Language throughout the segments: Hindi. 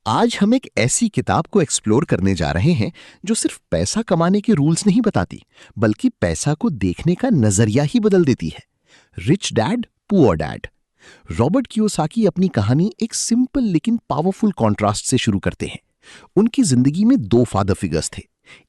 आज हम एक ऐसी किताब को एक्सप्लोर करने जा रहे हैं जो सिर्फ पैसा कमाने के रूल्स नहीं बताती, बल्कि पैसा को देखने का नजरिया ही बदल देती है। Rich dad poor dad. Robert Kiyosaki अपनी कहानी एक सिंपल लेकिन पावरफुल कॉन्ट्रास्ट से शुरू करते हैं। उनकी जिंदगी में दो फादर फिगर्स थे।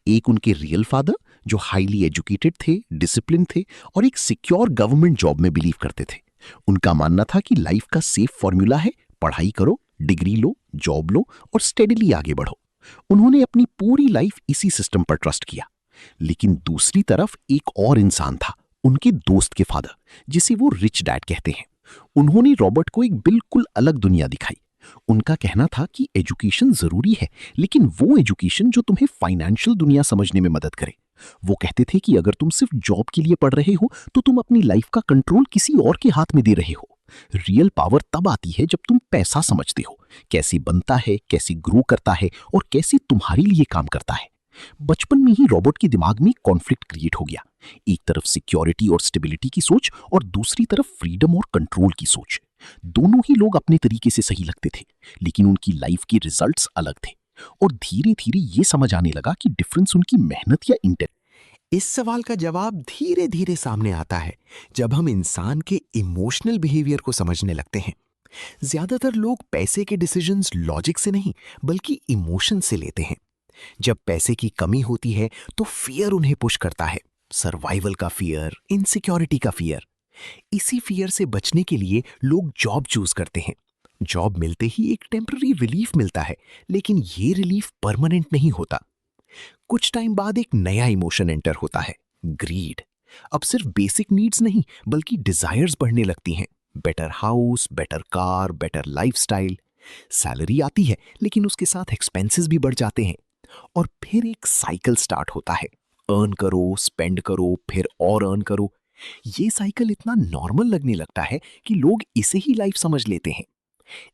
एक उनके रियल फादर जो हाईली एजुकेटेड थे, डिसिप्लिन थे और एक सिक्योर गवर्नमेंट जॉब में बिलीव करते थे। उनका मानना था कि लाइफ का सेफ फॉर्मूला है पढ़ाई करो, डिग्री लो, जॉब लो और स्टेडीली आगे बढ़ो। उन्होंने अपनी पूरी लाइफ इसी सिस्टम पर ट्रस्ट किया। लेकिन दूसरी तरफ एक और इंसान था, उनके दोस्त के फादर, जिसे वो रिच डैड कहते हैं। उन्होंने रॉबर्ट को एक बिल्कुल अलग दुनिया दिखाई। उनका कहना था कि एजुकेशन जरूरी है, लेकिन वो एजुकेशन जो तुम्हें फाइनेंशियल दुनिया समझने में मदद करे। वो कहते थे कि अगर तुम सिर्फ जॉब के लिए पढ़ रहे हो तो तुम अपनी लाइफ का कंट्रोल किसी और के हाथ में दे रहे हो। रियल पावर तब आती है जब तुम पैसा समझते हो, कैसे बनता है, कैसे ग्रो करता है और कैसे तुम्हारे लिए काम करता है। बचपन में ही रॉबर्ट के दिमाग में कॉन्फ्लिक्ट क्रिएट हो गया। एक तरफ सिक्योरिटी और स्टेबिलिटी की सोच और दूसरी तरफ फ्रीडम और कंट्रोल की सोच। दोनों ही लोग अपने तरीके से सही लगते थे, लेकिन उनकी लाइफ के रिजल्ट्स अलग थे। और धीरे धीरे ये समझ आने लगा कि डिफरेंस उनकी मेहनत या इंटेलिजेंस। इस सवाल का जवाब धीरे धीरे सामने आता है जब हम इंसान के इमोशनल बिहेवियर को समझने लगते हैं। ज्यादातर लोग पैसे के डिसीजंस लॉजिक से नहीं बल्कि इमोशन से लेते हैं। जब पैसे की कमी होती है तो फियर उन्हें पुश करता है। सर्वाइवल का फियर, इनसिक्योरिटी का फियर। इसी फियर से बचने के लिए लोग जॉब चूज करते हैं। जॉब मिलते ही एक टेम्पररी रिलीफ मिलता है, लेकिन ये रिलीफ परमानेंट नहीं होता। कुछ टाइम बाद एक नया इमोशन एंटर होता है, ग्रीड। अब सिर्फ बेसिक नीड्स नहीं बल्कि डिजायर्स बढ़ने लगती हैं। Better house, better car, better lifestyle. Salary आती है लेकिन उसके साथ एक्सपेंसेस भी बढ़ जाते हैं। और फिर एक साइकिल स्टार्ट होता है, अर्न करो, स्पेंड करो, फिर और अर्न करो। ये साइकिल इतना नॉर्मल लगने लगता है कि लोग इसे ही लाइफ समझ लेते हैं।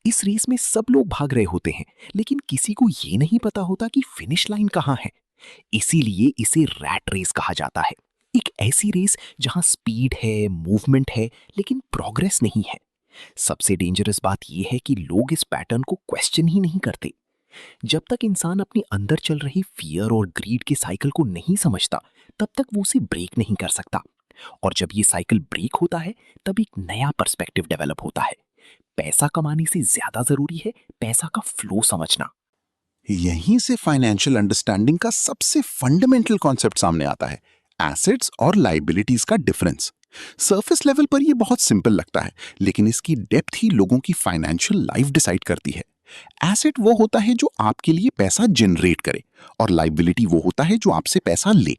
इस रेस में सब लोग भाग रहे होते हैं, लेकिन किसी को ये नहीं पता होता कि फिनिश लाइन कहाँ है। इसीलिए इसे रैट रेस कहा जाता है। एक ऐसी रेस जहां स्पीड है, मूवमेंट है, लेकिन प्रोग्रेस नहीं है। सबसे डेंजरस बात यह है कि लोग इस पैटर्न को क्वेश्चन ही नहीं करते। जब तक इंसान अपने अंदर चल रही फियर और ग्रीड के साइकिल को नहीं समझता, तब तक वो उसे ब्रेक नहीं कर सकता। और जब ये साइकिल ब्रेक होता है, तब एक नया पर्सपेक्टिव डेवलप होता है। पैसा कमाने से ज्यादा जरूरी है पैसा का फ्लो समझना। यहीं से फाइनेंशियल अंडरस्टैंडिंग का सबसे फंडामेंटल कॉन्सेप्ट सामने आता है, एसेट्स और लायबिलिटीज का डिफरेंस। सरफेस लेवल पर यह बहुत सिंपल लगता है, लेकिन इसकी डेप्थ ही लोगों की फाइनेंशियल लाइफ डिसाइड करती है। एसेट वो होता है जो आपके लिए पैसा जनरेट करे, और लायबिलिटी वो होता है जो आपसे पैसा ले।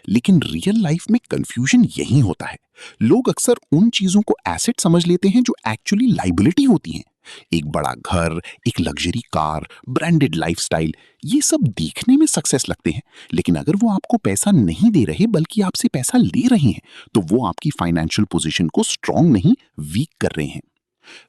लेकिन रियल लाइफ में कंफ्यूजन यही होता है। लोग अक्सर उन चीजों को एसेट समझ लेते हैं जो एक्चुअली लायबिलिटी होती हैं। एक बड़ा घर, एक लग्जरी कार, ब्रांडेड लाइफस्टाइल, ये सब देखने में सक्सेस लगते हैं, लेकिन अगर वो आपको पैसा नहीं दे रहे बल्कि आपसे पैसा ले रहे हैं, तो वो आपकी फाइनेंशियल पोजीशन को स्ट्रांग नहीं, वीक कर रहे हैं।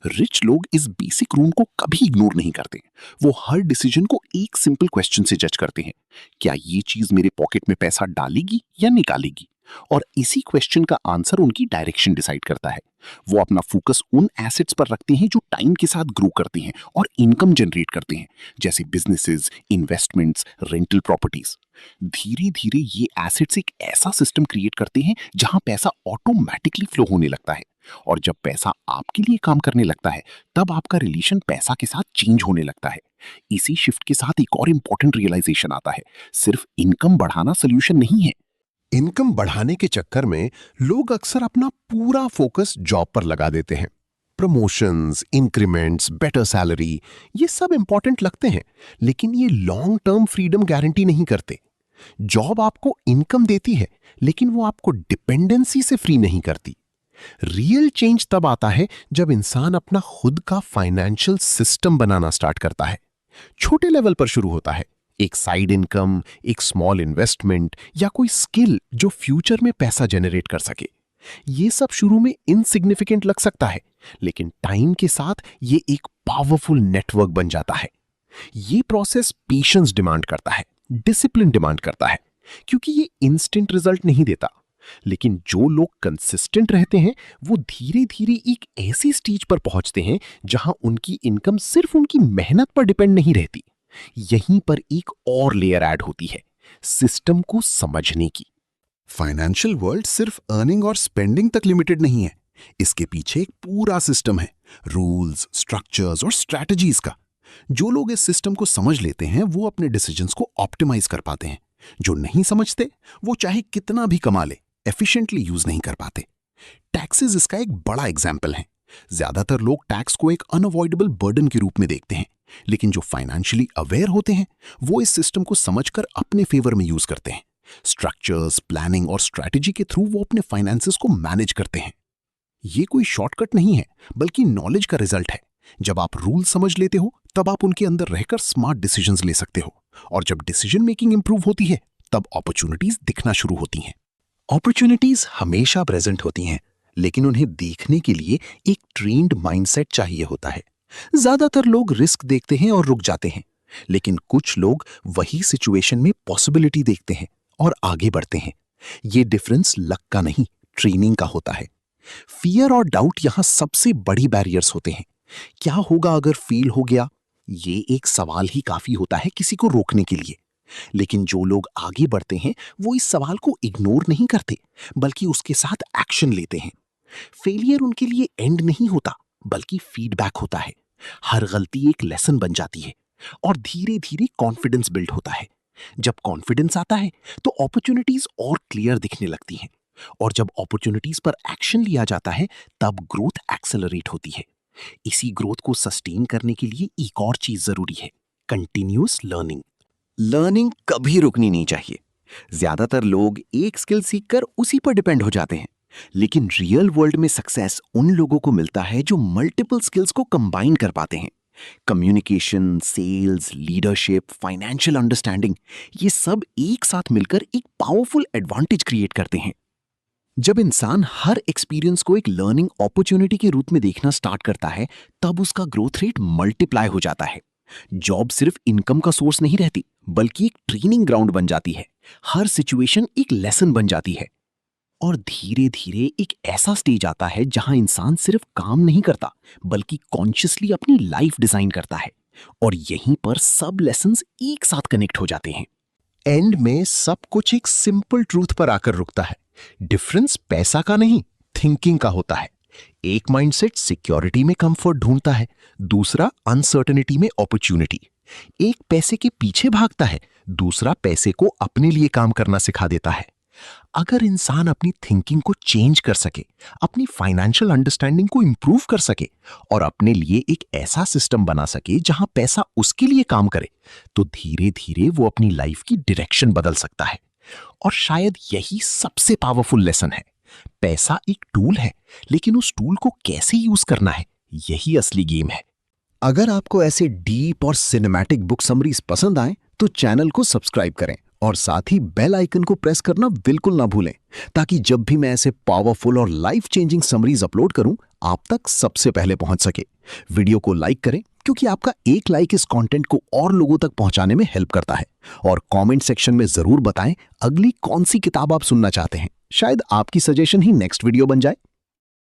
रिच लोग इस बेसिक रूल को कभी इग्नोर नहीं करते। वो हर डिसीजन को एक सिंपल क्वेश्चन से जज करते हैं, क्या ये चीज मेरे पॉकेट में पैसा डालेगी या निकालेगी? और इसी क्वेश्चन का आंसर उनकी डायरेक्शन डिसाइड करता है। वो अपना फोकस उन एसेट्स पर रखते हैं जो टाइम के साथ ग्रो करते हैं और इनकम जनरेट करते हैं, जैसे बिजनेसेस, इन्वेस्टमेंट्स, रेंटल प्रॉपर्टीज। धीरे धीरे ये एसेट्स एक ऐसा सिस्टम क्रिएट करते हैं जहां पैसा ऑटोमेटिकली फ्लो होने लगता है। और जब पैसा आपके लिए काम करने लगता है, तब आपका रिलेशन पैसा के साथ चेंज होने लगता है। इसी शिफ्ट के साथ एक और इंपॉर्टेंट रियलाइजेशन आता है, सिर्फ इनकम बढ़ाना सोल्यूशन नहीं है। इनकम बढ़ाने के चक्कर में लोग अक्सर अपना पूरा फोकस जॉब पर लगा देते हैं। प्रमोशंस, इंक्रीमेंट्स, बेटर सैलरी, ये सब इंपॉर्टेंट लगते हैं, लेकिन ये लॉन्ग टर्म फ्रीडम गारंटी नहीं करते। जॉब आपको इनकम देती है, लेकिन वो आपको डिपेंडेंसी से फ्री नहीं करती। रियल चेंज तब आता है जब इंसान अपना खुद का फाइनेंशियल सिस्टम बनाना स्टार्ट करता है। छोटे लेवल पर शुरू होता है, एक साइड इनकम, एक स्मॉल इन्वेस्टमेंट या कोई स्किल जो फ्यूचर में पैसा जनरेट कर सके। ये सब शुरू में इनसिग्निफिकेंट लग सकता है, लेकिन टाइम के साथ ये एक पावरफुल नेटवर्क बन जाता है। ये प्रोसेस पेशेंस डिमांड करता है, डिसिप्लिन डिमांड करता है, क्योंकि ये इंस्टेंट रिजल्ट नहीं देता। लेकिन जो लोग कंसिस्टेंट रहते हैं वो धीरे धीरे एक ऐसी स्टेज पर पहुंचते हैं जहां उनकी इनकम सिर्फ उनकी मेहनत पर डिपेंड नहीं रहती। यहीं पर एक और लेयर ऐड होती है, सिस्टम को समझने की। फाइनेंशियल वर्ल्ड सिर्फ अर्निंग और स्पेंडिंग तक लिमिटेड नहीं है। इसके पीछे एक पूरा सिस्टम है, रूल्स, स्ट्रक्चर्स और स्ट्रैटेजीज का। जो लोग इस सिस्टम को समझ लेते हैं वो अपने डिसीजंस को ऑप्टिमाइज कर पाते हैं। जो नहीं समझते वो चाहे कितना भी कमा ले, एफिशिएंटली यूज नहीं कर पाते। टैक्सेस इसका एक बड़ा एग्जाम्पल है। ज्यादातर लोग टैक्स को एक अनअवॉइडेबल बर्डन के रूप में देखते हैं, लेकिन जो फाइनेंशियली अवेयर होते हैं वो इस सिस्टम को समझकर अपने फेवर में यूज करते हैं। स्ट्रक्चर्स, प्लानिंग और स्ट्रैटेजी के थ्रू वो अपने फाइनेंसेस को मैनेज करते हैं। ये कोई शॉर्टकट नहीं है, बल्कि नॉलेज का रिजल्ट है। जब आप रूल समझ लेते हो तब आप उनके अंदर रहकर स्मार्ट डिसीजंस ले सकते हो, और जब डिसीजन मेकिंग इंप्रूव होती है तब अपॉर्चुनिटीज दिखना शुरू होती हैं। अपॉर्चुनिटीज हमेशा प्रेजेंट होती हैं, लेकिन उन्हें देखने के लिए एक ट्रेन्ड माइंडसेट चाहिए होता है। ज्यादातर लोग रिस्क देखते हैं और रुक जाते हैं, लेकिन कुछ लोग वही सिचुएशन में पॉसिबिलिटी देखते हैं और आगे बढ़ते हैं। ये डिफरेंस लक का नहीं, ट्रेनिंग का होता है। फियर और डाउट यहां सबसे बड़ी बैरियर्स होते हैं। क्या होगा अगर फेल हो गया? ये एक सवाल ही काफी होता है किसी को रोकने के लिए। लेकिन जो लोग आगे बढ़ते हैं वो इस सवाल को इग्नोर नहीं करते, बल्कि उसके साथ एक्शन लेते हैं। फेलियर उनके लिए एंड नहीं होता, बल्कि फीडबैक होता है। हर गलती एक लेसन बन जाती है और धीरे धीरे कॉन्फिडेंस बिल्ड होता है। जब कॉन्फिडेंस आता है तो अपॉर्चुनिटीज और क्लियर दिखने लगती हैं, और जब अपॉर्चुनिटीज पर एक्शन लिया जाता है तब ग्रोथ एक्सेलरेट होती है। इसी ग्रोथ को सस्टेन करने के लिए एक और चीज जरूरी है, कंटिन्यूअस लर्निंग। लर्निंग कभी रुकनी नहीं चाहिए। ज्यादातर लोग एक स्किल सीखकर उसी पर डिपेंड हो जाते हैं, लेकिन रियल वर्ल्ड में सक्सेस उन लोगों को मिलता है जो मल्टीपल स्किल्स को कंबाइन कर पाते हैं। Communication, sales, leadership, financial understanding, ये सब एक साथ मिलकर एक पावरफुल एडवांटेज क्रिएट करते हैं। जब इंसान हर एक्सपीरियंस को एक लर्निंग अपॉर्चुनिटी के रूप में देखना स्टार्ट करता है तब उसका ग्रोथ रेट मल्टीप्लाई हो जाता है। जॉब सिर्फ इनकम का सोर्स नहीं रहती, बल्कि एक ट्रेनिंग ग्राउंड बन जाती है। हर सिचुएशन एक लेसन बन जाती है, और धीरे धीरे एक ऐसा स्टेज आता है जहां इंसान सिर्फ काम नहीं करता, बल्कि कॉन्शियसली अपनी लाइफ डिजाइन करता है। और यहीं पर सब लेसन्स एक साथ कनेक्ट हो जाते हैं। एंड में सब कुछ एक सिंपल ट्रूथ पर आकर रुकता है। डिफरेंस पैसा का नहीं, थिंकिंग का होता है। एक माइंडसेट सिक्योरिटी में कंफर्ट ढूंढता है, दूसरा अनसर्टेनिटी में अपॉर्चुनिटी। एक पैसे के पीछे भागता है, दूसरा पैसे को अपने लिए काम करना सिखा देता है। अगर इंसान अपनी थिंकिंग को चेंज कर सके, अपनी फाइनेंशियल अंडरस्टैंडिंग को इंप्रूव कर सके और अपने लिए एक ऐसा सिस्टम बना सके जहां पैसा उसके लिए काम करे, तो धीरे धीरे वो अपनी लाइफ की डायरेक्शन बदल सकता है। और शायद यही सबसे पावरफुल लेसन है। पैसा एक टूल है, लेकिन उस टूल को कैसे यूज करना है, यही असली गेम है। अगर आपको ऐसे डीप और सिनेमैटिक बुक समरीज पसंद आए तो चैनल को सब्सक्राइब करें और साथ ही बेल आइकन को प्रेस करना बिल्कुल ना भूलें, ताकि जब भी मैं ऐसे पावरफुल और लाइफ चेंजिंग समरीज अपलोड करूं आप तक सबसे पहले पहुंच सके। वीडियो को लाइक करें, क्योंकि आपका एक लाइक इस कंटेंट को और लोगों तक पहुंचाने में हेल्प करता है। और कमेंट सेक्शन में जरूर बताएं अगली कौन सी किताब आप सुनना चाहते हैं। शायद आपकी सजेशन ही नेक्स्ट वीडियो बन जाए।